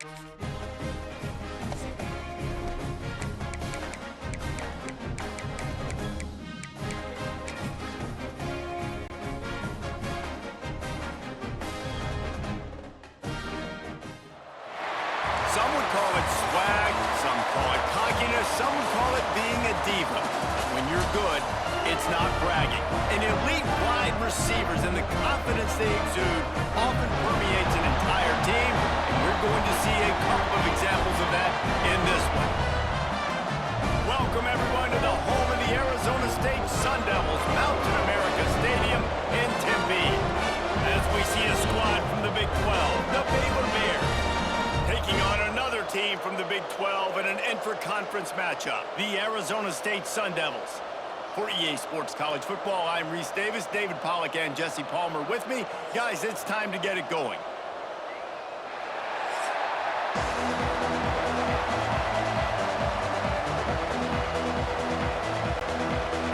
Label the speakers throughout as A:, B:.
A: Some would call it swag, some call it cockiness, some would call it being a diva. When you're good, it's not bragging. And elite wide receivers and the confidence they exude often permeates an entire team, and we're going to see a couple of examples of that in this one. Welcome, everyone, to the home of the Arizona State Sun Devils, Mountain America Stadium in Tempe. As we see a squad from the Big 12, the Baylor Bears, taking on another team from the Big 12 in an intra-conference matchup, the Arizona State Sun Devils. For EA Sports College Football, I'm Reese Davis, David Pollack, and Jesse Palmer with me. Guys, it's time to get it going.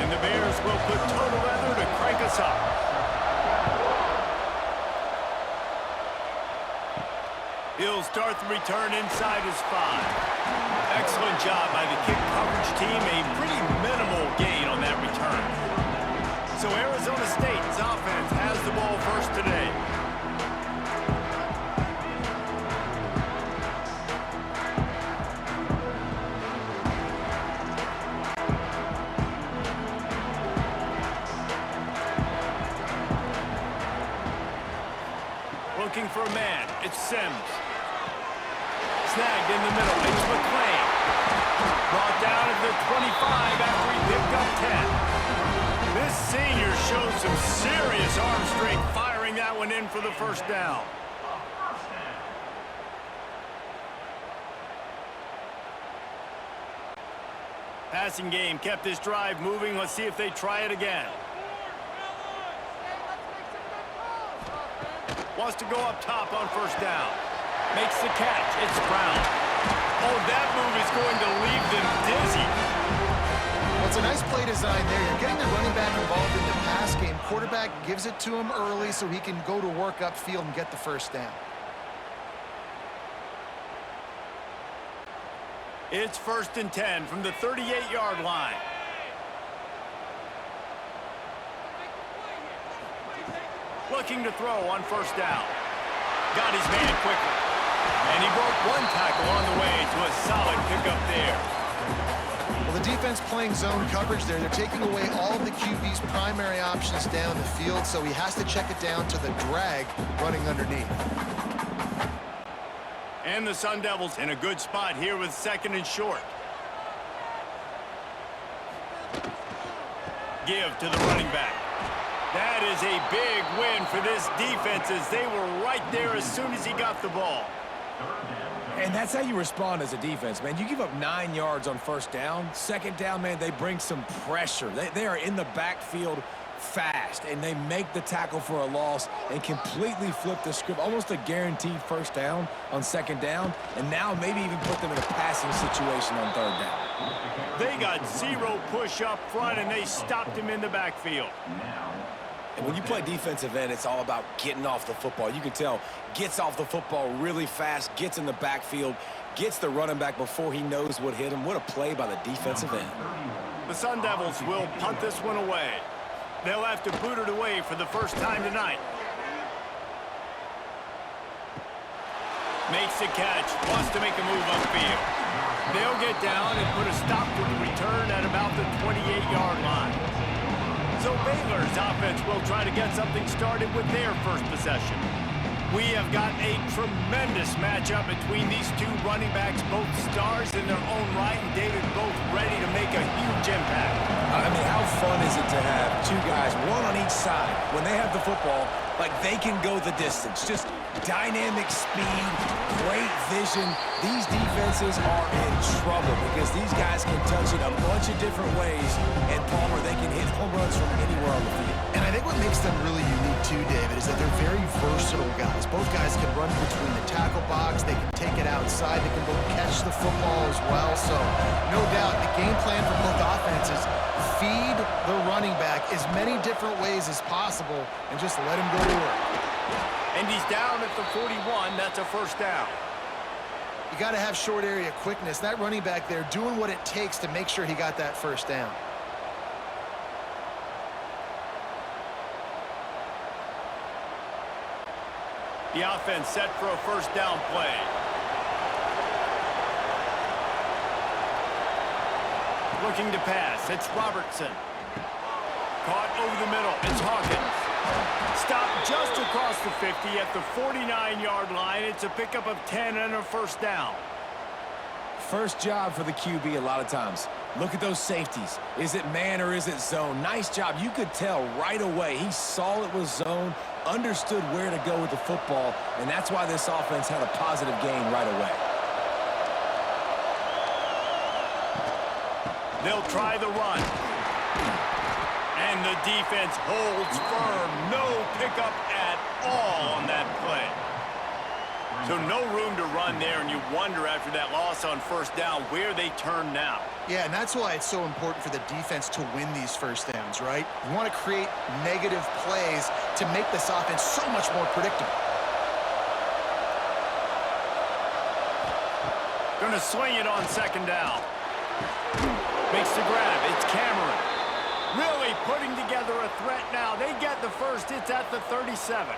A: And the Bears will put total leather to crank us up. He'll start the return inside his 5. Excellent job by the kick coverage team. A pretty minimal gain on that return. So Arizona State's offense has the ball first today. Looking for a man. It's Sims. Snagged in the middle. It's McClain. Brought down at the 25 after he picked up 10. This senior shows some serious arm strength, firing that one in for the first down. Passing game kept this drive moving. Let's see if they try it again. Wants to go up top on first down. Makes the catch. It's Brown. Oh, that move is going to leave them dizzy.
B: Well, it's a nice play design there. You're getting the running back involved in the pass game. Quarterback gives it to him early so he can go to work upfield and get the first down.
A: It's 1st and 10 from the 38-yard line. Looking to throw on first down. Got his man quickly. And he broke one tackle on the way to a solid pickup there.
B: Well, the defense playing zone coverage there. They're taking away all of the QB's primary options down the field, so he has to check it down to the drag running underneath.
A: And the Sun Devils in a good spot here with 2nd and short. Give to the running back. That is a big win for this defense as they were right there as soon as he got the ball.
C: And that's how you respond as a defense, man. You give up 9 yards on first down. 2nd down, man, they bring some pressure. They are in the backfield fast, and they make the tackle for a loss and completely flip the script. Almost a guaranteed first down on 2nd down, and now maybe even put them in a passing situation on 3rd down.
A: They got 0 push up front, and they stopped him in the backfield.
C: And when you play defensive end, it's all about getting off the football. You can tell, gets off the football really fast, gets in the backfield, gets the running back before he knows what hit him. What a play by the defensive end.
A: The Sun Devils will punt this one away. They'll have to boot it away for the first time tonight. Makes the catch, wants to make a move upfield. They'll get down and put a stop to the return at about the 28-yard line. So Baylor's offense will try to get something started with their first possession. We have got a tremendous matchup between these two running backs, both stars in their own right, and David both ready to make a huge impact.
C: I mean, how fun is it to have two guys, one on each side, when they have the football, like they can go the distance. Just dynamic speed, great vision. These defenses are in trouble because these guys can touch it a bunch of different ways, and Palmer, they can hit home runs from anywhere on the field.
B: And I think what makes them really unique too, David, is that they're very versatile guys. Both guys can run between the tackle box, they can take it outside, they can both catch the football as well. So no doubt the game plan for both offenses, feed the running back as many different ways as possible and just let him go to work.
A: And he's down at the 41. That's a first down.
B: You got to have short area quickness. That running back there doing what it takes to make sure he got that first down.
A: The offense set for a first down play. Looking to pass. It's Robertson. Caught over the middle. It's Hawkins. Stopped just across the 50 at the 49-yard line. It's a pickup of 10 and a first down.
C: First job for the QB a lot of times. Look at those safeties. Is it man or is it zone? Nice job. You could tell right away. He saw it was zone, understood where to go with the football, and that's why this offense had a positive gain right away.
A: They'll try the run. And the defense holds firm. No pickup at all on that play. So no room to run there, and you wonder after that loss on first down where they turn now.
B: Yeah, and that's why it's so important for the defense to win these first downs, right? You want to create negative plays to make this offense so much more predictable.
A: Going to swing it on second down. Makes the grab. It's Cameron. Really putting together a threat now. They get the first. It's at the 37.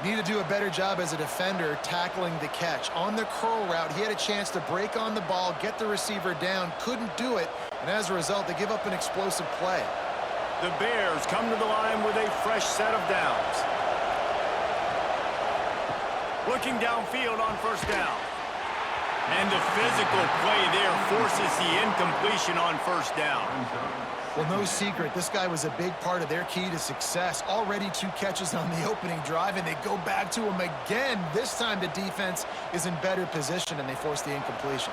B: Need to do a better job as a defender tackling the catch. On the curl route, he had a chance to break on the ball, get the receiver down, couldn't do it, and as a result, they give up an explosive play.
A: The Bears come to the line with a fresh set of downs. Looking downfield on first down. And the physical play there forces the incompletion on first down.
B: Well, no secret, this guy was a big part of their key to success. Already 2 catches on the opening drive, and they go back to him again. This time the defense is in better position, and they force the incompletion.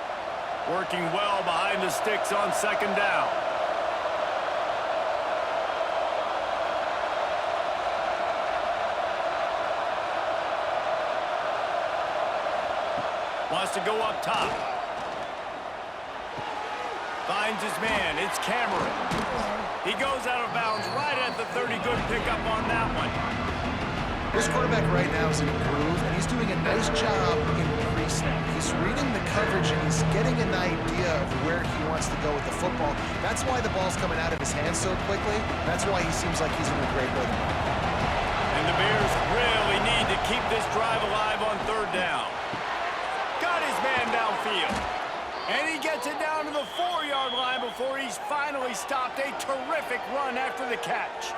A: Working well behind the sticks on second down. Wants to go up top. Finds his man. It's Cameron. He goes out of bounds right at the 30. Good pickup on that one.
B: This quarterback right now is in a groove, and he's doing a nice job in pre-snap. He's reading the coverage, and he's getting an idea of where he wants to go with the football. That's why the ball's coming out of his hands so quickly. That's why he seems like he's in a great rhythm.
A: And the Bears really need to keep this drive alive on third down. Got his man downfield. And he gets it down to the 4-yard line before he's finally stopped. A terrific run after the catch.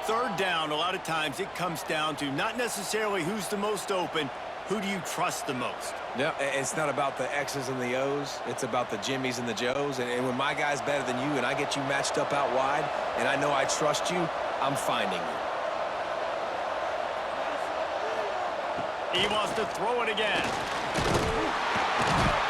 A: Third down, a lot of times it comes down to not necessarily who's the most open, who do you trust the most?
C: No, it's not about the X's and the O's. It's about the Jimmys and the Joes. And when my guy's better than you and I get you matched up out wide and I know I trust you, I'm finding you.
A: He wants to throw it again.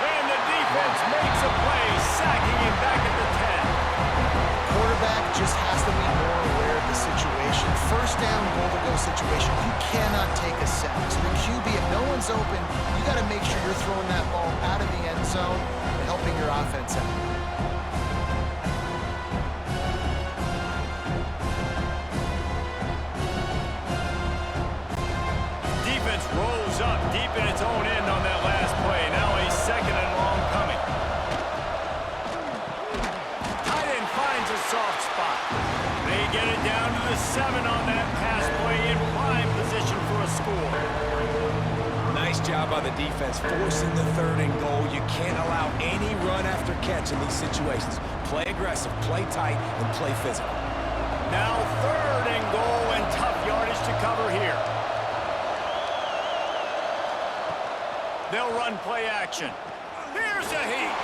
A: And the defense makes a play, sacking him back at the 10.
B: Quarterback just has to be more aware of the situation. First down, goal-to-go situation. You cannot take a sack. So the QB, if no one's open, you got to make sure you're throwing that ball out of the end zone and helping your offense out.
A: Defense rolls up deep in its own end on that last play. Now a second and long coming. Tight end finds a soft spot. They get it down to the 7 on that pass play in prime position for a score.
C: Nice job by the defense forcing the 3rd and goal. You can't allow any run after catch in these situations. Play aggressive, play tight, and play physical.
A: Now 3rd and goal and tough yardage to cover here. They'll run play action. Here's a heat.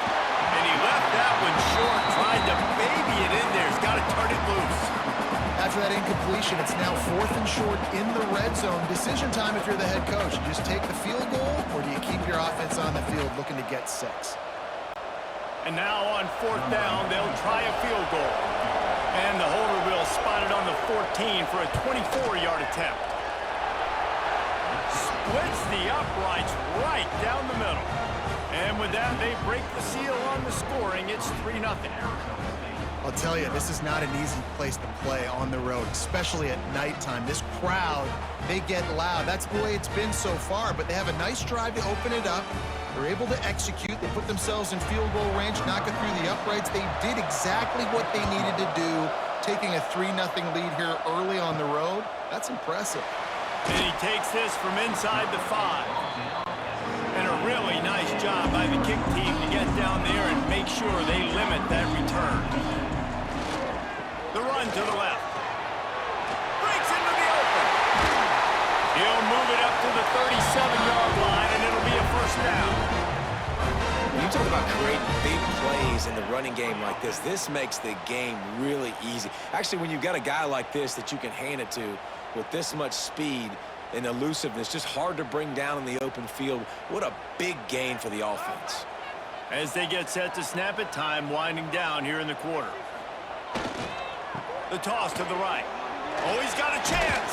A: And he left that one short, tried to baby it in there. He's got to turn it loose.
B: After that incompletion, it's now 4th and short in the red zone. Decision time if you're the head coach. You just take the field goal, or do you keep your offense on the field looking to get 6?
A: And now on 4th down, they'll try a field goal. And the holder will spot it on the 14 for a 24-yard attempt. Splits the uprights right down the middle. And with that, they break the seal on the scoring. It's 3-0.
B: I'll tell you, this is not an easy place to play on the road, especially at nighttime. This crowd, they get loud. That's the way it's been so far, but they have a nice drive to open it up. They're able to execute. They put themselves in field goal range, knock it through the uprights. They did exactly what they needed to do, taking a 3-0 lead here early on the road. That's impressive.
A: And he takes this from inside the 5. And a really nice job by the kick team to get down there and make sure they limit that return. The run to the left. Breaks into the open. He'll move it up to the 37-yard line, and it'll be a first down.
C: When you talk about creating big plays in the running game like this makes the game really easy. Actually, when you've got a guy like this that you can hand it to with this much speed and elusiveness, just hard to bring down in the open field. What a big gain for the offense.
A: As they get set to snap it, time winding down here in the quarter. The toss to the right. Oh, he's got a chance.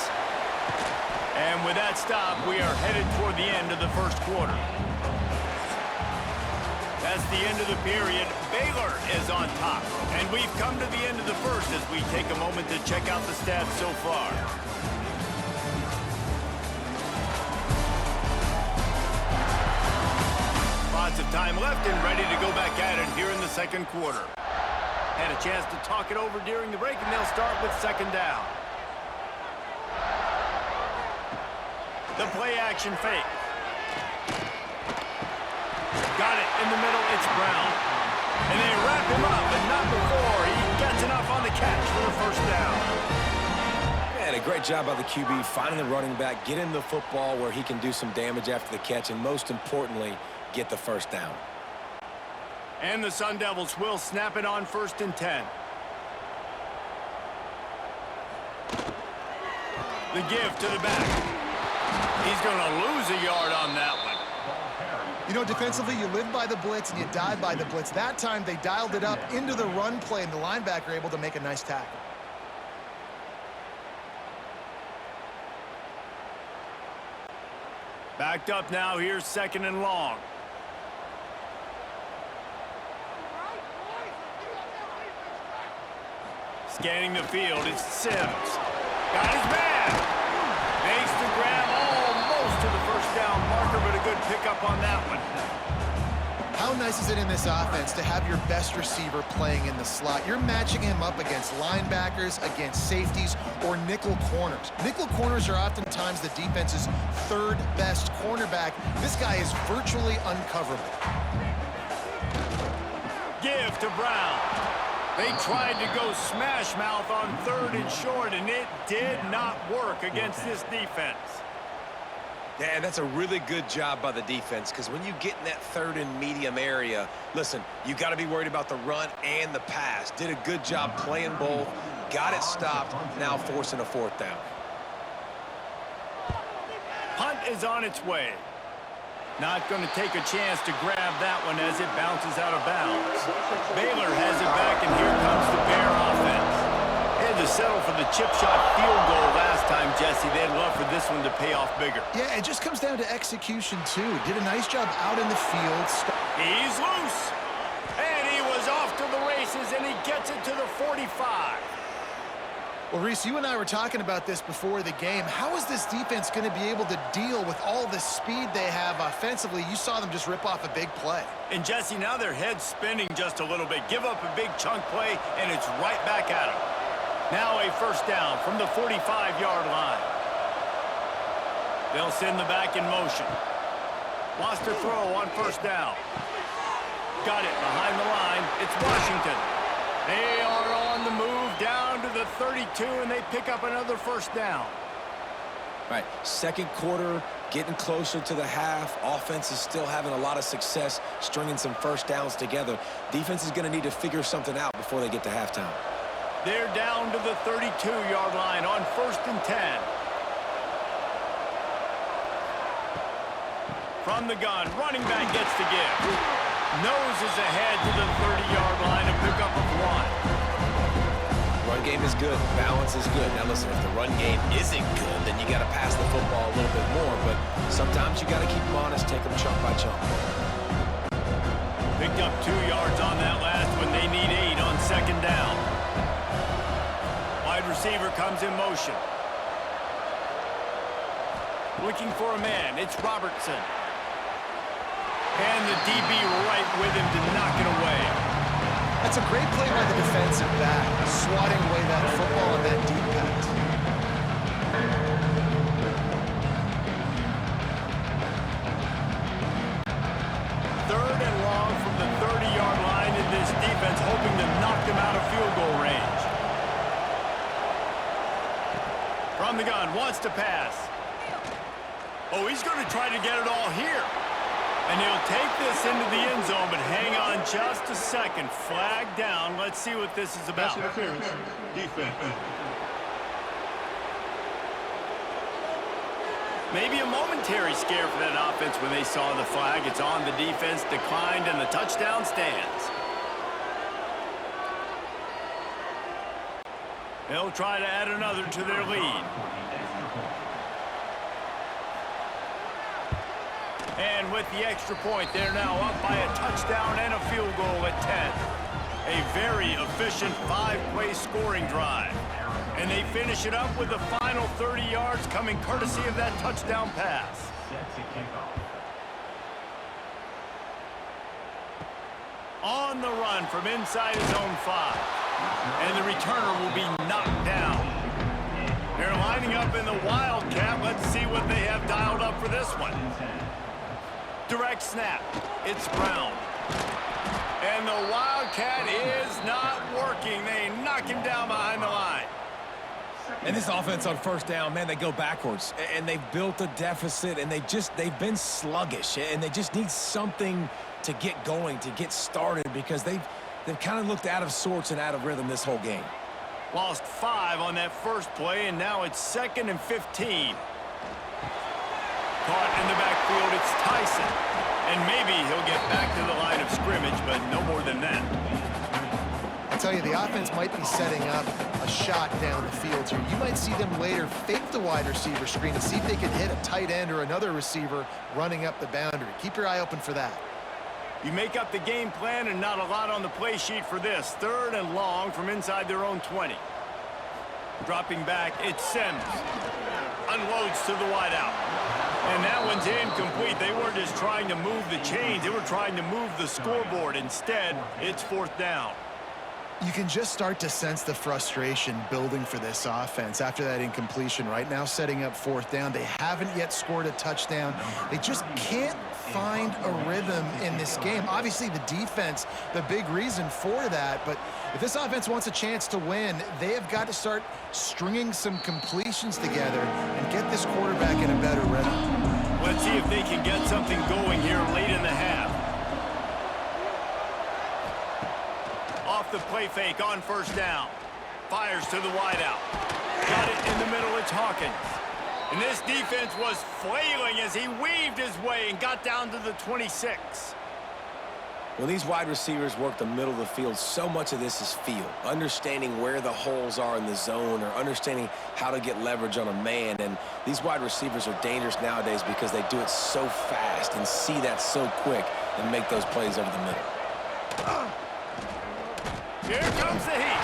A: And with that stop, we are headed toward the end of the first quarter. That's the end of the period. Baylor is on top. And we've come to the end of the first as we take a moment to check out the stats so far. Lots of time left and ready to go back at it here in the second quarter. Had a chance to talk it over during the break, and they'll start with second down. The play action fake. Got it in the middle, it's Brown. And they wrap him up, but not before he gets enough on the catch for the first down.
C: And a great job by the QB finding the running back, getting the football where he can do some damage after the catch, and most importantly, get the first down.
A: And the Sun Devils will snap it on 1st and 10. The give to the back. He's going to lose a yard on that one.
B: You know, defensively, you live by the blitz and you die by the blitz. That time, they dialed it up into the run play, and the linebacker able to make a nice tackle.
A: Backed up now, here's 2nd and long. Scanning the field, it's Sims. Got his man. Makes the grab almost to the first down marker, but a good pickup on that one.
B: How nice is it in this offense to have your best receiver playing in the slot? You're matching him up against linebackers, against safeties, or nickel corners. Nickel corners are oftentimes the defense's 3rd best cornerback. This guy is virtually uncoverable.
A: Give to Brown. They tried to go smash mouth on 3rd and short, and it did not work against this defense.
C: Yeah, that's a really good job by the defense, because when you get in that 3rd and medium area, listen, you got to be worried about the run and the pass. Did a good job playing both, got it stopped, now forcing a 4th down.
A: Punt is on its way. Not going to take a chance to grab that one as it bounces out of bounds. Baylor has it back, and here comes the Bear offense. Had to settle for the chip shot field goal last time, Jesse. They'd love for this one to pay off bigger.
B: Yeah, it just comes down to execution, too. Did a nice job out in the field.
A: He's loose. And he was off to the races, and he gets it to the 45.
B: Well, Reese, you and I were talking about this before the game. How is this defense going to be able to deal with all the speed they have offensively? You saw them just rip off a big play.
A: And, Jesse, now their head's spinning just a little bit. Give up a big chunk play, and it's right back at them. Now a first down from the 45-yard line. They'll send the back in motion. Wants to throw on first down. Got it behind the line. It's Washington. They are on the move down to the 32, and they pick up another first down.
C: Right, second quarter, getting closer to the half. Offense is still having a lot of success stringing some first downs together. Defense is going to need to figure something out before they get to halftime.
A: They're down to the 32-yard line on 1st and 10. From the gun, running back gets the give. Noses ahead to the 30-yard line, a pickup of 1.
C: Run game is good. Balance is good. Now, listen, if the run game isn't good, then you got to pass the football a little bit more. But sometimes you got to keep them honest, take them chunk by chunk.
A: Picked up 2 yards on that last one. They need 8 on second down. Wide receiver comes in motion. Looking for a man. It's Robertson. And the DB right with him to knock it away.
B: That's a great play by the defensive back, swatting away that football on that deep pass.
A: Third and long from the 30-yard line in this defense, hoping to knock them out of field goal range. From the gun, wants to pass. Oh, he's going to try to get it all here. And he'll take this into the end zone, but hang on just a second. Flag down. Let's see what this is about.
D: Interference, defense.
A: Maybe a momentary scare for that offense when they saw the flag. It's on, the defense declined, and the touchdown stands. They'll try to add another to their lead. And with the extra point, they're now up by a touchdown and a field goal at 10. A very efficient 5-play scoring drive. And they finish it up with the final 30 yards coming courtesy of that touchdown pass. On the run from inside his own 5. And the returner will be knocked down. They're lining up in the Wildcat. Let's see what they have dialed up for this one. Direct snap. It's Brown. And the Wildcat is not working. They knock him down behind the line.
C: And this offense on first down, man, they go backwards. And they've built a deficit, and they've been sluggish. And they just need something to get going, to get started, because they've kind of looked out of sorts and out of rhythm this whole game.
A: Lost 5 on that first play, and now it's 2nd and 15. Caught in the backfield, it's Tyson. And maybe he'll get back to the line of scrimmage, but no more than that.
B: I tell you, the offense might be setting up a shot down the field here. You might see them later fake the wide receiver screen and see if they can hit a tight end or another receiver running up the boundary. Keep your eye open for that.
A: You make up the game plan and not a lot on the play sheet for this. 3rd and long from inside their own 20. Dropping back, it's Sims. Unloads to the wideout. And that one's incomplete. They weren't just trying to move the chains. They were trying to move the scoreboard. Instead, it's 4th down.
B: You can just start to sense the frustration building for this offense after that incompletion. Right now, setting up 4th down. They haven't yet scored a touchdown. They just can't find a rhythm in this game. Obviously, the defense, the big reason for that. But if this offense wants a chance to win, they have got to start stringing some completions together and get this quarterback in a better rhythm.
A: Let's see if they can get something going here late in the half. Off the play fake on first down. Fires to the wideout. Got it in the middle, it's Hawkins. And this defense was flailing as he weaved his way and got down to the 26.
C: When these wide receivers work the middle of the field, so much of this is feel. Understanding where the holes are in the zone or understanding how to get leverage on a man. And these wide receivers are dangerous nowadays because they do it so fast and see that so quick and make those plays over the middle.
A: Here comes the heat.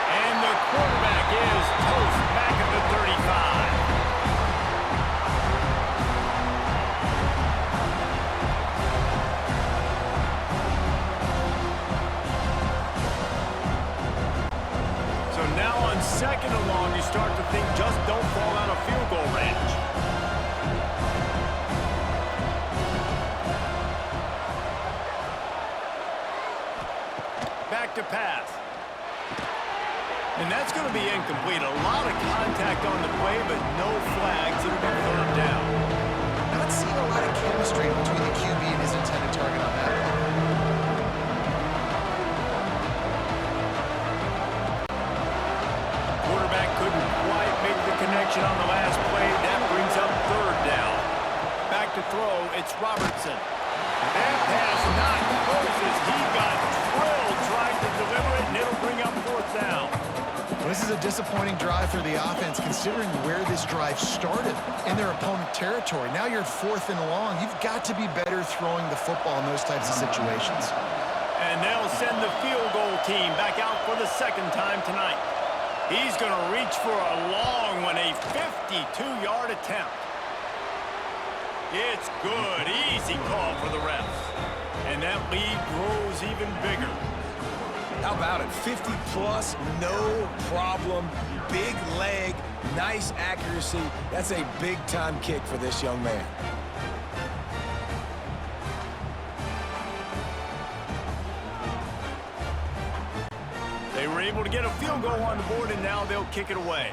A: And the quarterback is toast back at the 35. So now on 2nd and long, you start to think just don't fall out of field goal range. Back to pass. And that's going to be incomplete. A lot of contact on the play, but no flags. It'll be 3rd down.
B: Not seeing a lot of chemistry between the QB and his intended target on that play.
A: Quarterback couldn't quite make the connection on the last play. That brings up 3rd down. Back to throw, it's Robertson. That pass not closes. He got drilled trying to deliver it, and it'll bring up 4th down.
B: Well, this is a disappointing drive for the offense, considering where this drive started in their opponent territory. Now you're 4th and long. You've got to be better throwing the football in those types of situations.
A: And And they'll send the field goal team back out for the second time tonight. He's going to reach for a long one, a 52-yard attempt. It's good. Easy call for the refs. And that lead grows even bigger.
C: How about it? 50-plus, no problem. Big leg, nice accuracy. That's a big-time kick for this young man.
A: They were able to get a field goal on the board, and now they'll kick it away.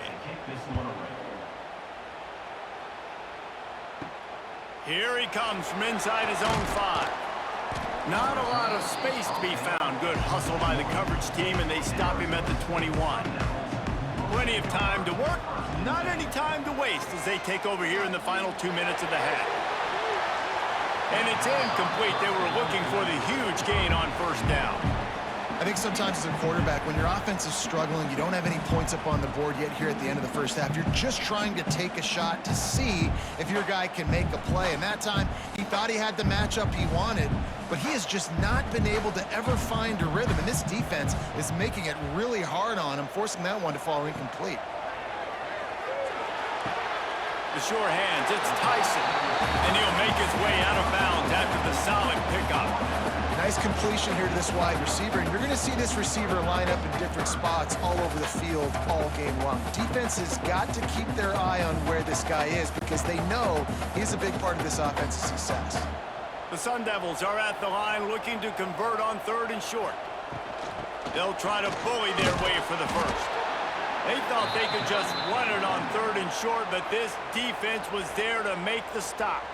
A: Here he comes from inside his own 5. Not a lot of space to be found. Good hustle by the coverage team, and they stop him at the 21. Plenty of time to work, not any time to waste as they take over here in the final 2 minutes of the half. And it's incomplete. They were looking for the huge gain on first down.
B: I think sometimes as a quarterback, when your offense is struggling, you don't have any points up on the board yet here at the end of the first half. You're just trying to take a shot to see if your guy can make a play. And that time, he thought he had the matchup he wanted, but he has just not been able to ever find a rhythm. And this defense is making it really hard on him, forcing that one to fall incomplete.
A: The sure hands, it's Tyson. And he'll make his way out of bounds after the solid pickup.
B: Nice completion here to this wide receiver, and you're going to see this receiver line up in different spots all over the field all game long. Defense has got to keep their eye on where this guy is because they know he's a big part of this offense's success.
A: The Sun Devils are at the line looking to convert on 3rd and short. They'll try to bully their way for the first. They thought they could just run it on 3rd and short, but this defense was there to make the stop.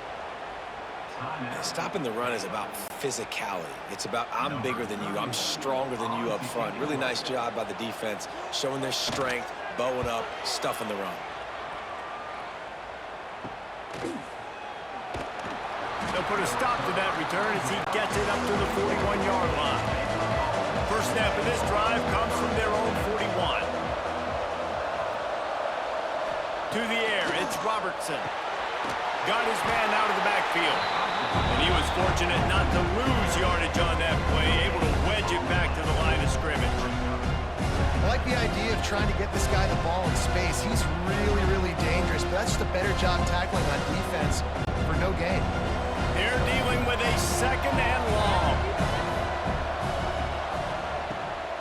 C: Stopping the run is about physicality. It's about I'm bigger than you. I'm stronger than you up front. Really nice job by the defense, showing their strength, bowing up, stuffing the run.
A: They'll put a stop to that return as he gets it up to the 41-yard line. First snap of this drive comes from their own 41. To the air, it's Robertson. Got his man out of the backfield. And he was fortunate not to lose yardage on that play, able to wedge it back to the line of scrimmage.
B: I like the idea of trying to get this guy the ball in space. He's really, really dangerous, but that's just a better job tackling on defense for no gain.
A: They're dealing with a 2nd and long.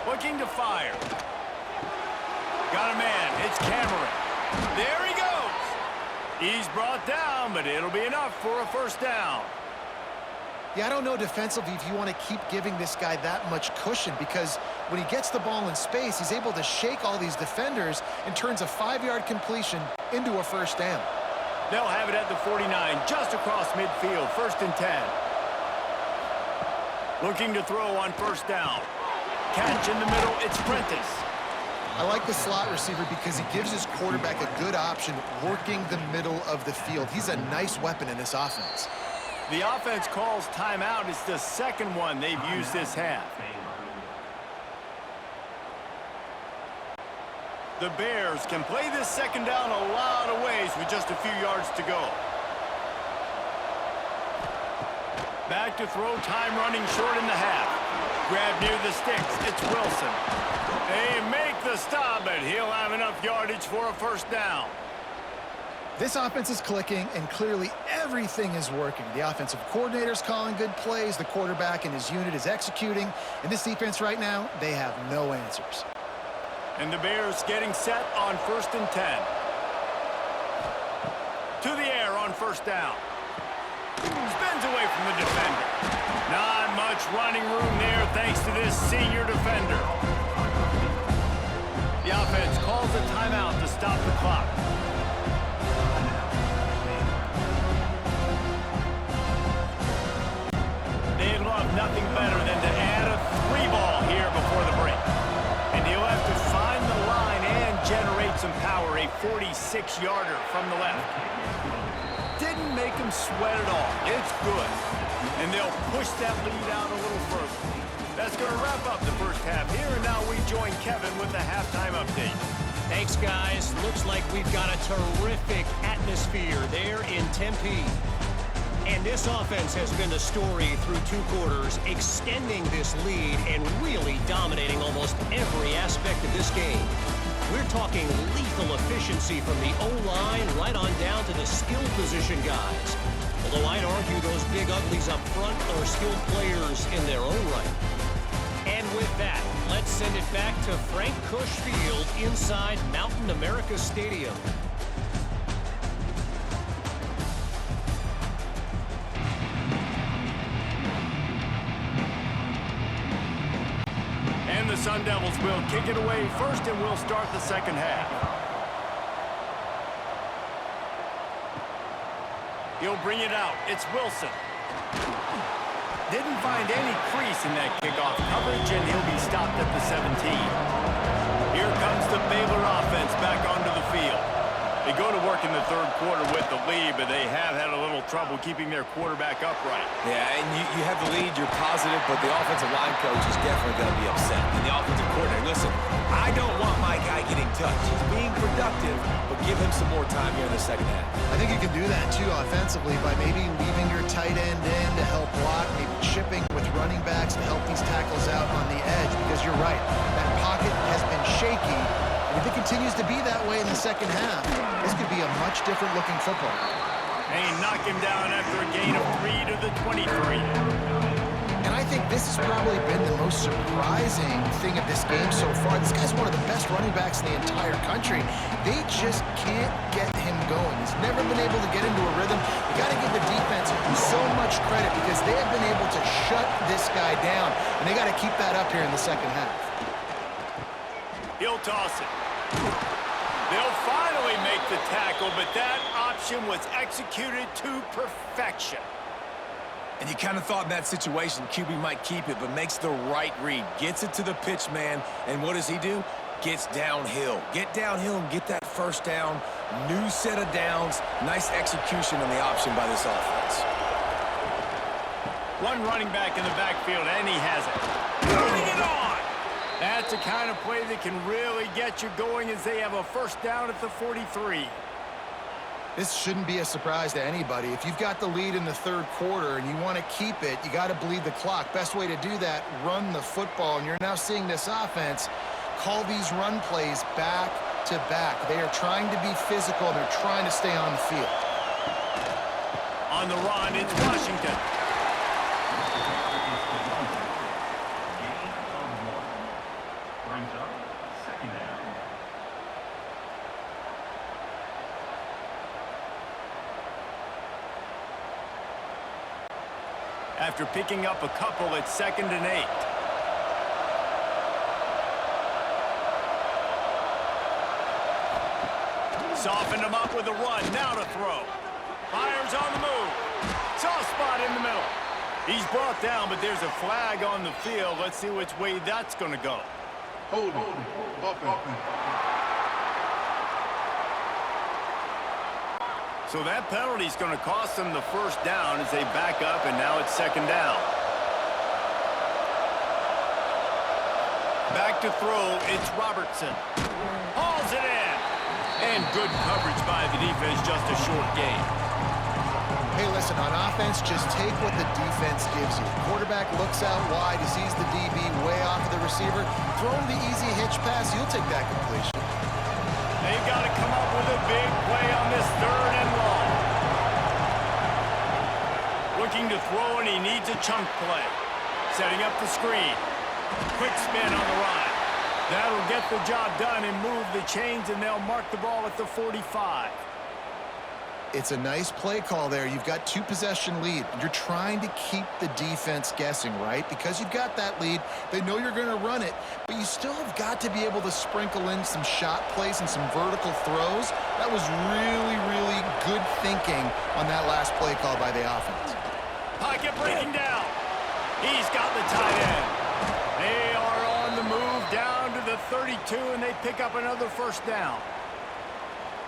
A: Looking to fire. Got a man. It's Cameron. There he goes. He's brought down, but it'll be enough for a first down.
B: Yeah, I don't know defensively if you want to keep giving this guy that much cushion because when he gets the ball in space, he's able to shake all these defenders and turns a 5-yard completion into a first down.
A: They'll have it at the 49, just across midfield, 1st and 10. Looking to throw on first down. Catch in the middle, it's Prentice.
B: I like the slot receiver because he gives his quarterback a good option working the middle of the field. He's a nice weapon in this offense.
A: The offense calls timeout. It's the second one they've used this half. The Bears can play this second down a lot of ways with just a few yards to go. Back to throw, time running short in the half. Grab near the sticks, it's Wilson. They make the stop, but he'll have enough yardage for a first down.
B: This offense is clicking, and clearly everything is working. The offensive coordinator's calling good plays, the quarterback and his unit is executing, and this defense right now, they have no answers.
A: And the Bears getting set on 1st and 10. To the air on first down. Spins away from the defender. Not much running room there thanks to this senior defender. The offense calls a timeout to stop the clock. They'd love nothing better than to add a 3-ball here before the break. And he'll have to find the line and generate some power, a 46-yarder from the left. Didn't make him sweat at all. It's good. And they'll push that lead out a little further. That's going to wrap up the first half here, and now we join Kevin with the halftime update.
D: Thanks, guys. Looks like we've got a terrific atmosphere there in Tempe. And this offense has been the story through 2 quarters, extending this lead and really dominating almost every aspect of this game. We're talking lethal efficiency from the O-line right on down to the skill position guys. Although I'd argue those big uglies up front are skilled players in their own right. And with that, let's send it back to Frank Kush Field inside Mountain America Stadium.
A: And the Sun Devils will kick it away first, and we'll start the second half. He'll bring it out. It's Wilson. Didn't find any crease in that kickoff coverage, and he'll be stopped at the 17. Here comes the Baylor offense back onto the field. They go to work in the third quarter with the lead, but they have had a little trouble keeping their quarterback upright.
C: Yeah, and you have the lead, you're positive, but the offensive line coach is definitely going to be upset. And the offensive coordinator, listen, I don't want my guy getting touched. He's being productive, but give him some more time here in the second half.
B: I think you can do that, too, offensively, by maybe leaving your tight end in to help block, maybe chipping with running backs to help these tackles out on the edge, because you're right, that pocket has been shaky. And if it continues to be that way in the second half, this could be a much different looking football.
A: They knock him down after a gain of 3 to the 23.
B: And I think this has probably been the most surprising thing of this game so far. This guy's one of the best running backs in the entire country. They just can't get him going. He's never been able to get into a rhythm. You got to give the defense so much credit because they have been able to shut this guy down, and they got to keep that up here in the second half.
A: He'll toss it. They'll finally make the tackle, but that option was executed to perfection.
C: And you kind of thought in that situation QB might keep it, but makes the right read. Gets it to the pitch man, and what does he do? Gets downhill. Get downhill and get that first down. New set of downs. Nice execution on the option by this offense.
A: One running back in the backfield, and he has it. Putting it on! That's the kind of play that can really get you going as they have a first down at the 43.
B: This shouldn't be a surprise to anybody. If you've got the lead in the third quarter and you want to keep it, you got to bleed the clock. Best way to do that, run the football. And you're now seeing this offense call these run plays back to back. They are trying to be physical. They're trying to stay on the field.
A: On the run, it's Washington. After picking up a couple, it's 2nd and 8. Softened him up with a run, now to throw. Fires on the move. Soft spot in the middle. He's brought down, but there's a flag on the field. Let's see which way that's going to go.
E: Hold it.
A: So that penalty is going to cost them the first down as they back up, and now it's 2nd down. Back to throw, it's Robertson. Hauls it in. And good coverage by the defense, just a short gain.
B: Hey, listen, on offense, just take what the defense gives you. Quarterback looks out wide, he sees the DB way off of the receiver. Throw him the easy hitch pass, you'll take that completion.
A: They've got to come up with a big play on this 3rd and long. Looking to throw, and he needs a chunk play. Setting up the screen. Quick spin on the run. That'll get the job done and move the chains, and they'll mark the ball at the 45.
B: It's a nice play call there. You've got 2-possession lead. You're trying to keep the defense guessing, right? Because you've got that lead, they know you're going to run it, but you still have got to be able to sprinkle in some shot plays and some vertical throws. That was really, really good thinking on that last play call by the offense.
A: Pocket breaking down. He's got the tight end. They are on the move down to the 32, and they pick up another first down.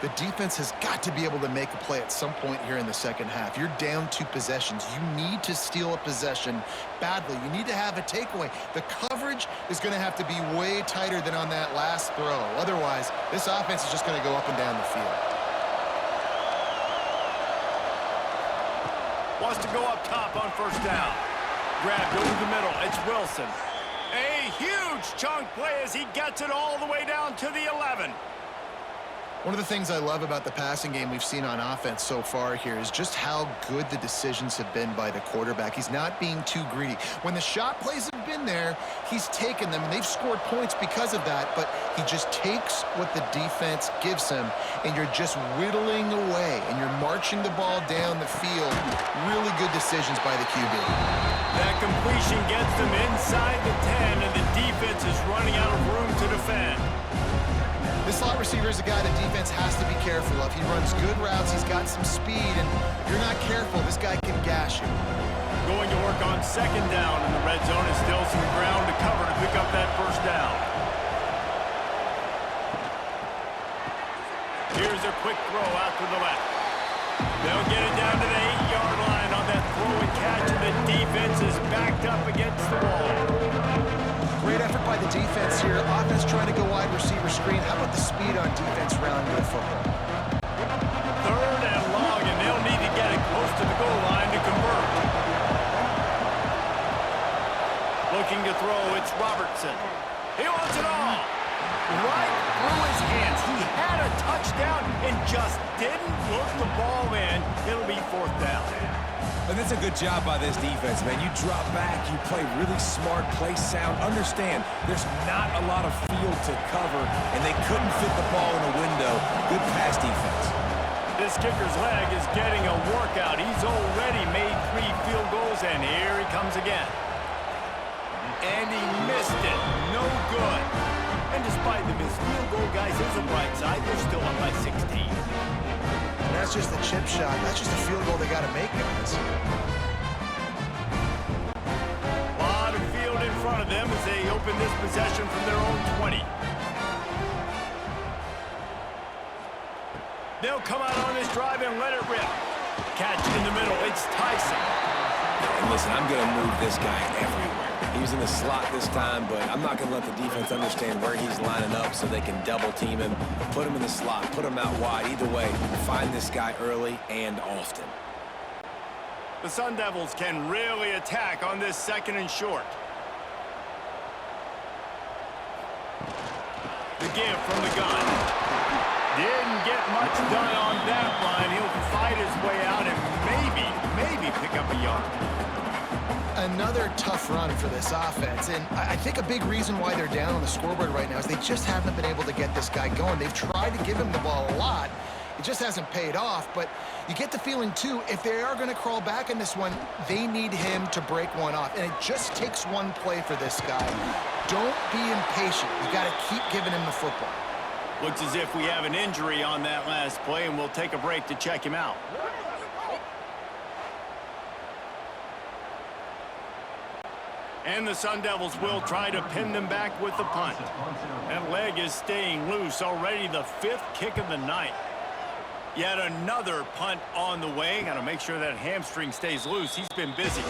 B: The defense has got to be able to make a play at some point here in the second half. You're down 2 possessions. You need to steal a possession badly. You need to have a takeaway. The coverage is going to have to be way tighter than on that last throw. Otherwise, this offense is just going to go up and down the field.
A: Wants to go up top on first down. Grabbed over the middle. It's Wilson. A huge chunk play as he gets it all the way down to the 11.
B: One of the things I love about the passing game we've seen on offense so far here is just how good the decisions have been by the quarterback. He's not being too greedy. When the shot plays have been there, he's taken them, and they've scored points because of that, but he just takes what the defense gives him, and you're just whittling away, and you're marching the ball down the field. Really good decisions by the QB.
A: That completion gets them inside the 10, and the defense is running out of room to defend.
B: This slot receiver is a guy the defense has to be careful of. He runs good routes, he's got some speed, and if you're not careful, this guy can gash you.
A: Going to work on second down, and the red zone is still some ground to cover to pick up that first down. Here's a quick throw out to the left. They'll get it down to the 8-yard line on that throw and catch, and the defense is backed up against the wall.
B: Great effort by the defense here. Offense trying to go wide receiver screen. How about the speed on defense rounding the football?
A: Third and long, and they'll need to get it close to the goal line to convert. Looking to throw, it's Robertson. He wants it all. Right through his hands. He had a touchdown and just didn't look the ball in. It'll be fourth down.
C: And that's a good job by this defense, man. You drop back, you play really smart, play sound. Understand, there's not a lot of field to cover, and they couldn't fit the ball in a window. Good pass defense.
A: This kicker's leg is getting a workout. He's already made 3 field goals, and here he comes again. And he missed it. No good. And despite the missed field goal, guys, there's a bright side. They're still up by 16.
B: That's just the chip shot. That's just a field goal they got to make, guys.
A: A lot of field in front of them as they open this possession from their own 20. They'll come out on this drive and let it rip. Catch in the middle. It's Tyson.
C: And listen, I'm going to move this guy everywhere. He was in the slot this time, but I'm not going to let the defense understand where he's lining up so they can double team him, put him in the slot, put him out wide. Either way, find this guy early and often.
A: The Sun Devils can really attack on this second and short. The give from the gun. Didn't get much done on that line. He'll fight his way out and maybe pick up a yard.
B: Another tough run for this offense, and I think a big reason why they're down on the scoreboard right now is they just haven't been able to get this guy going. They've tried to give him the ball a lot. It just hasn't paid off, but you get the feeling, too, if they are going to crawl back in this one, they need him to break one off, and it just takes one play for this guy. Don't be impatient. You got to keep giving him the football.
A: Looks as if we have an injury on that last play, and we'll take a break to check him out. And the Sun Devils will try to pin them back with the punt. That leg is staying loose, already the 5th kick of the night. Yet another punt on the way. Got to make sure that hamstring stays loose. He's been busy.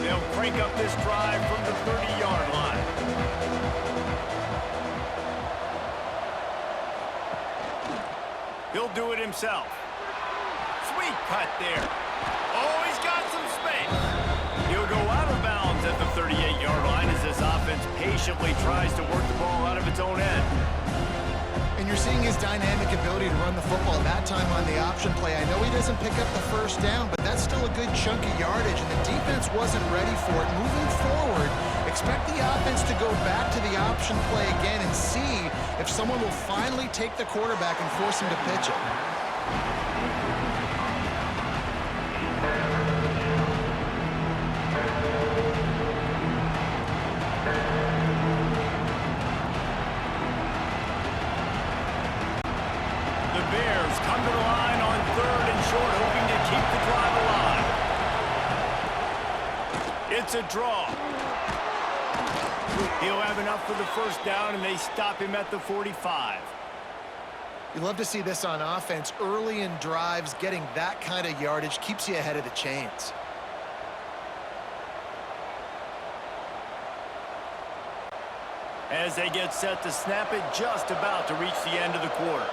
A: They'll crank up this drive from the 30-yard line. He'll do it himself. Sweet cut there. Oh, he's got some space. He'll go out of bounds at the 38-yard line as this offense patiently tries to work the ball out of its own end.
B: And you're seeing his dynamic ability to run the football that time on the option play. I know he doesn't pick up the first down, but that's still a good chunk of yardage, and the defense wasn't ready for it. Moving forward, expect the offense to go back to the option play again and see if someone will finally take the quarterback and force him to pitch it.
A: Come to the line on 3rd and short, hoping to keep the drive alive. It's a draw. He'll have enough for the first down, and they stop him at the 45.
B: You love to see this on offense. Early in drives, getting that kind of yardage keeps you ahead of the chains.
A: As they get set to snap it, just about to reach the end of the quarter.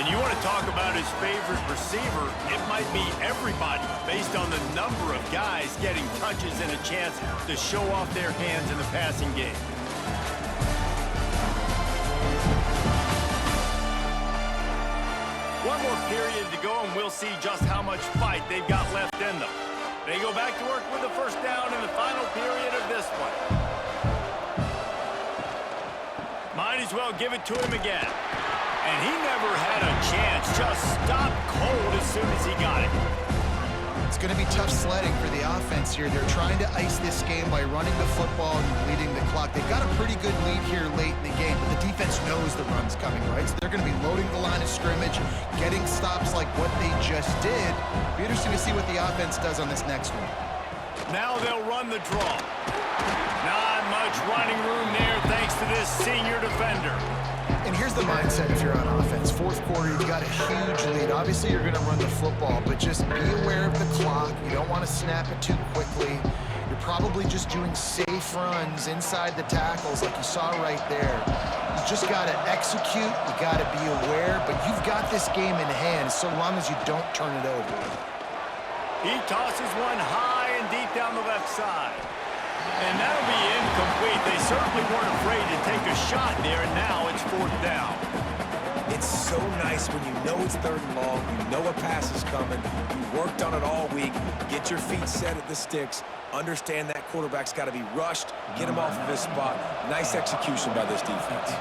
A: And you want to talk about his favorite receiver, it might be everybody based on the number of guys getting touches and a chance to show off their hands in the passing game. One more period to go, and we'll see just how much fight they've got left in them. They go back to work with the first down in the final period of this one. Might as well give it to him again. And he never had a chance. Just stopped cold as soon as he got it.
B: It's going to be tough sledding for the offense here. They're trying to ice this game by running the football and bleeding the clock. They've got a pretty good lead here late in the game, but the defense knows the run's coming, right? So they're going to be loading the line of scrimmage, getting stops like what they just did. It'll be interesting to see what the offense does on this next one.
A: Now they'll run the draw. Not much running room there thanks to this senior defender.
B: And here's the mindset if you're on offense. Fourth quarter, you've got a huge lead. Obviously, you're going to run the football, but just be aware of the clock. You don't want to snap it too quickly. You're probably just doing safe runs inside the tackles like you saw right there. You just got to execute. You got to be aware, but you've got this game in hand so long as you don't turn it over.
A: He tosses one high and deep down the left side. And that'll be incomplete. They certainly weren't afraid to take a shot there, and now it's fourth down.
C: It's so nice when you know it's third and long, you know a pass is coming, you worked on it all week, get your feet set at the sticks, understand that quarterback's got to be rushed, get him off of his spot. Nice execution by this defense.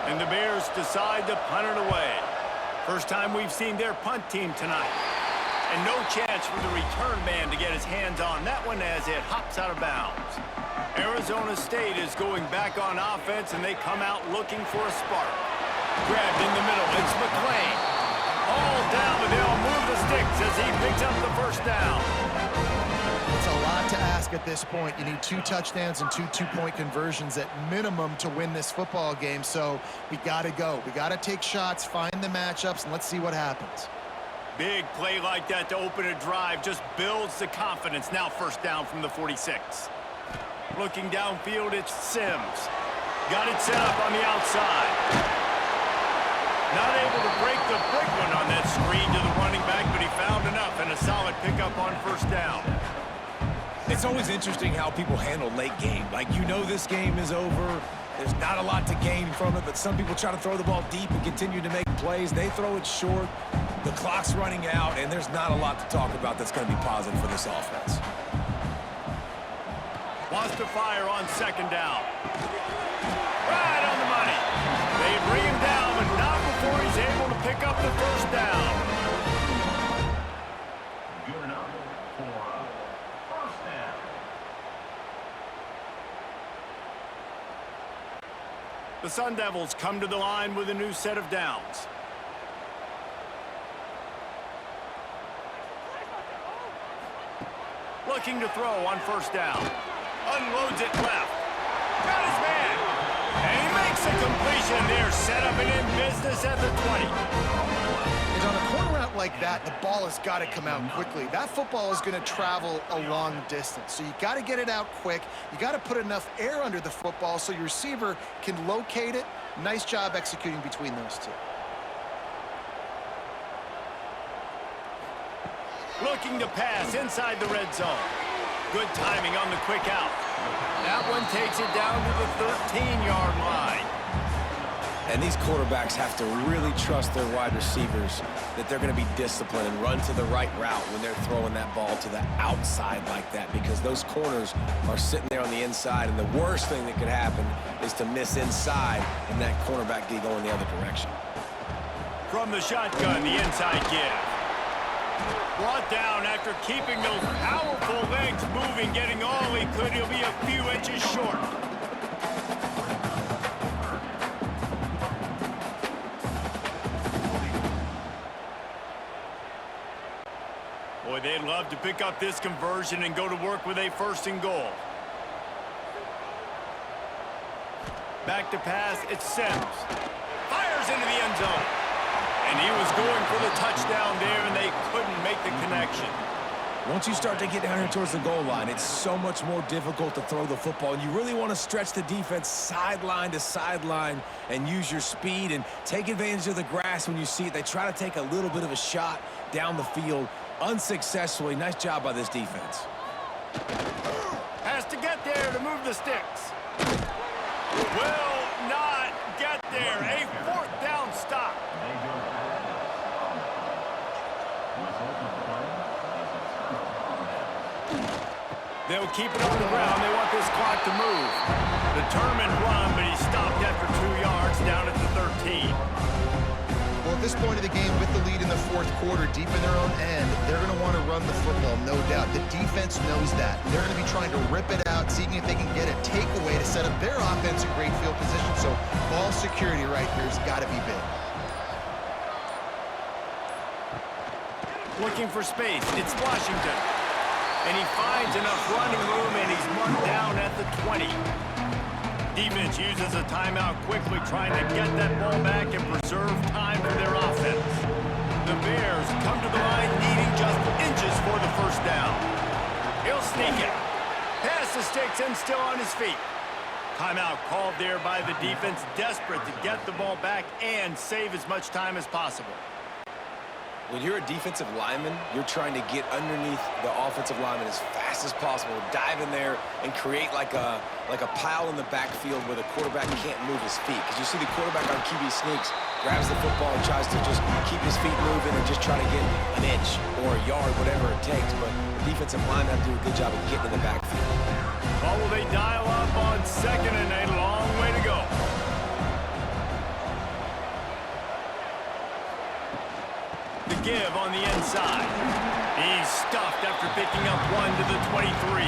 A: And the Bears decide to punt it away. First time we've seen their punt team tonight. And no chance for the return man to get his hands on that one as it hops out of bounds. Arizona State is going back on offense, and they come out looking for a spark. Grabbed in the middle, it's McClain. All down, but they'll move the sticks as he picks up the first down.
B: It's a lot to ask at this point. You need 2 touchdowns and 2 two-point conversions at minimum to win this football game, so we got to go. We got to take shots, find the matchups, and let's see what happens.
A: Big play like that to open a drive just builds the confidence. Now first down from the 46. Looking downfield, it's Sims. Got it set up on the outside. Not able to break the big one on that screen to the running back, but he found enough and a solid pickup on first down.
C: It's always interesting how people handle late game. Like, you know this game is over. There's not a lot to gain from it, but some people try to throw the ball deep and continue to make plays. They throw it short. The clock's running out, and there's not a lot to talk about that's going to be positive for this offense.
A: Wants to fire on second down. Right on the money. They bring him down, but not before he's able to pick up the first down.
F: Good enough for first down.
A: The Sun Devils come to the line with a new set of downs. Looking to throw on first down. Unloads it left. Got his man. And he makes a completion there. Set up and in business at the 20.
B: And on a corner route like that, the ball has got to come out quickly. That football is going to travel a long distance. So you got to get it out quick. You got to put enough air under the football so your receiver can locate it. Nice job executing between those two.
A: Looking to pass inside the red zone. Good timing on the quick out. That one takes it down to the 13-yard line.
C: And these quarterbacks have to really trust their wide receivers that they're going to be disciplined and run to the right route when they're throwing that ball to the outside like that, because those corners are sitting there on the inside, and the worst thing that could happen is to miss inside and that cornerback be going the other direction.
A: From the shotgun, the inside give. Brought down after keeping those powerful legs moving, getting all he could. He'll be a few inches short. Boy, they'd love to pick up this conversion and go to work with a first and goal. Back to pass, it's Sims. Fires into the end zone. And he was going for the touchdown there, and they couldn't make the connection.
C: Once you start to get down here towards the goal line, it's so much more difficult to throw the football. And you really want to stretch the defense sideline to sideline and use your speed and take advantage of the grass when you see it. They try to take a little bit of a shot down the field unsuccessfully. Nice job by this defense.
A: Has to get there to move the sticks. Will not get there. A fourth down stop. They'll keep it on the ground. They want this clock to move. Determined run, but he stopped after 2 yards down at the 13.
B: Well, at this point of the game, with the lead in the fourth quarter, deep in their own end, they're going to want to run the football, no doubt. The defense knows that. They're going to be trying to rip it out, seeing if they can get a takeaway to set up their offense in great field position. So ball security right here has got to be big.
A: Looking for space. It's Washington. And he finds enough running room, and he's marked down at the 20. Defense uses a timeout quickly, trying to get that ball back and preserve time for their offense. The Bears come to the line needing just inches for the first down. He'll sneak it. Pass the sticks and still on his feet. Timeout called there by the defense, desperate to get the ball back and save as much time as possible.
C: When you're a defensive lineman, you're trying to get underneath the offensive lineman as fast as possible, dive in there and create like a pile in the backfield where the quarterback can't move his feet. Because you see the quarterback on QB sneaks, grabs the football and tries to just keep his feet moving and just try to get an inch or a yard, whatever it takes. But the defensive linemen have to do a good job of getting in the backfield.
A: Well, will they dial up on second and a long way to go? The give on the inside. He's stuffed after picking up one to the 23.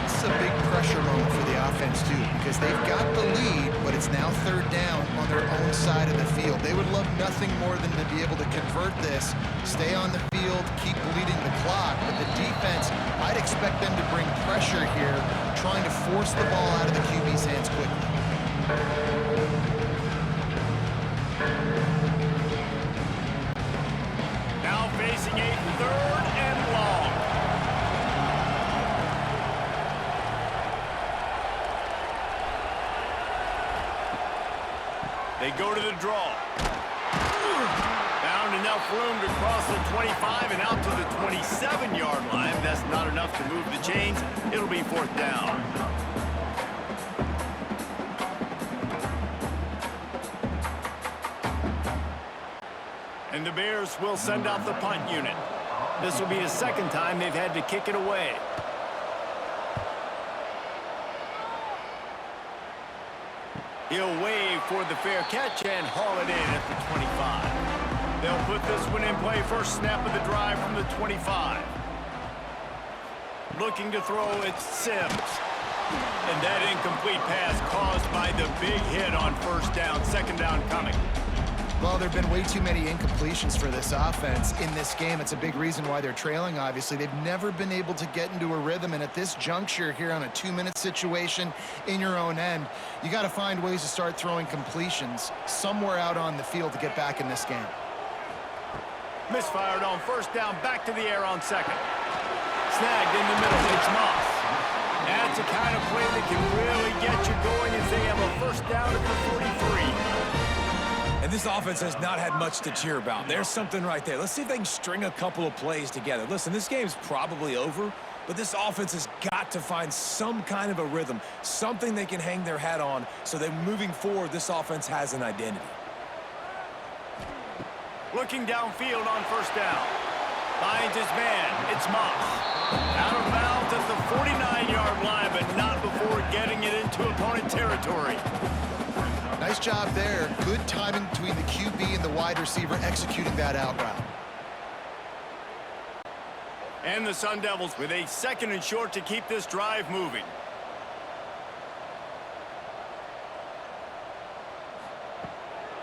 B: This is a big pressure moment for the offense, too, because they've got the lead, but it's now third down on their own side of the field. They would love nothing more than to be able to convert this, stay on the field, keep bleeding the clock. But the defense, I'd expect them to bring pressure here, trying to force the ball out of the QB's hands quickly.
A: Now facing a third and long. They go to the draw. Found enough room to cross the 25 and out to the 27-yard line. That's not enough to move the chains. It'll be fourth down. And the Bears will send out the punt unit. This will be the second time they've had to kick it away. He'll wave for the fair catch and haul it in at the 25. They'll put this one in play. First snap of the drive from the 25. Looking to throw, it's Sims. And that incomplete pass caused by the big hit on first down. Second down coming.
B: Well, there have been way too many incompletions for this offense in this game. It's a big reason why they're trailing, obviously. They've never been able to get into a rhythm, and at this juncture here on a 2-minute situation in your own end, you got to find ways to start throwing completions somewhere out on the field to get back in this game.
A: Misfired on first down, back to the air on second. Snagged in the middle, it's Moss. That's the kind of play that can really get you going as they have a first down at the 43.
C: And this offense has not had much to cheer about. There's something right there. Let's see if they can string a couple of plays together. Listen, this game's probably over, but this offense has got to find some kind of a rhythm, something they can hang their hat on so that moving forward, this offense has an identity.
A: Looking downfield on first down. Finds his man. It's Moss. Out of bounds at the 49-yard line, but not before getting it into opponent territory.
B: Nice job there. Good timing between the QB and the wide receiver executing that out route.
A: And the Sun Devils with a second and short to keep this drive moving.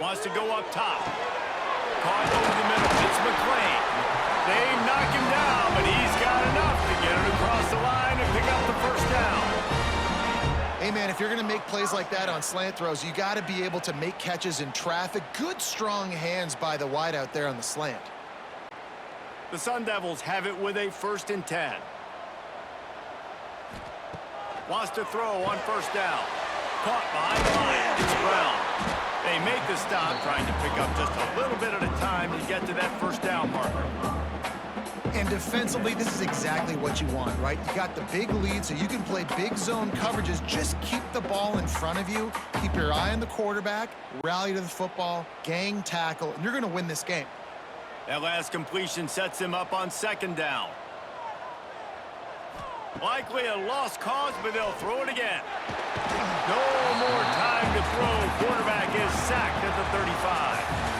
A: Wants to go up top. Caught over the middle. It's McClain. They knock him down, but he's got enough to get it across the line and pick up the first down.
B: Hey, man, if you're going to make plays like that on slant throws, you got to be able to make catches in traffic. Good, strong hands by the wide out there on the slant.
A: The Sun Devils have it with a 1st and 10. Wants to throw on 1st down. Caught behind the line. It's Brown. They make the stop, trying to pick up just a little bit at a time to get to that 1st down marker.
B: And defensively, this is exactly what you want, right? You got the big lead, so you can play big zone coverages. Just keep the ball in front of you. Keep your eye on the quarterback. Rally to the football. Gang tackle. And you're going to win this game.
A: That last completion sets him up on 2nd down. Likely a lost cause, but they'll throw it again. No more time to throw. Quarterback is sacked at the 35.